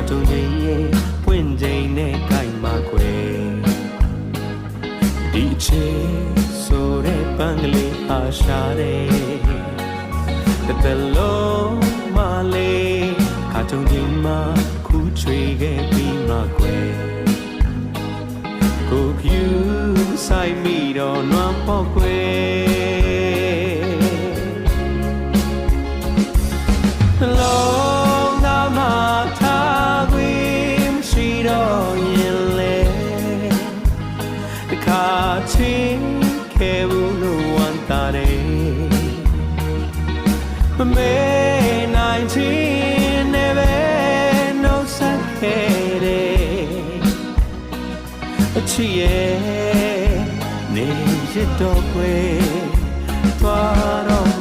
တုံချင်းရဲ့ပွင့်ချိန်နဲ့ကိုင်မှာခွဲဒီချေဆိုတဲ့ပန်းကလေးဟာရှာတယ်တလုံးမလေးခါတုံချင်းမှာခူးချွေခဲ့ပြီးမှခွဲကိုဖြူဆိုင်မိတော့နွမ်းပေါက်ခွဲလုံးသားမှာထားခွေမရှိတော့ရင်လေတခါချင်းခဲ့ဘူးလို့ဝန်တာတယ်မမေနိုင်ချင်နေပဲနှုတ်ဆက်ခဲ့တယ်အချစ်ရဲ့နေရတော့ခွေသွားတော့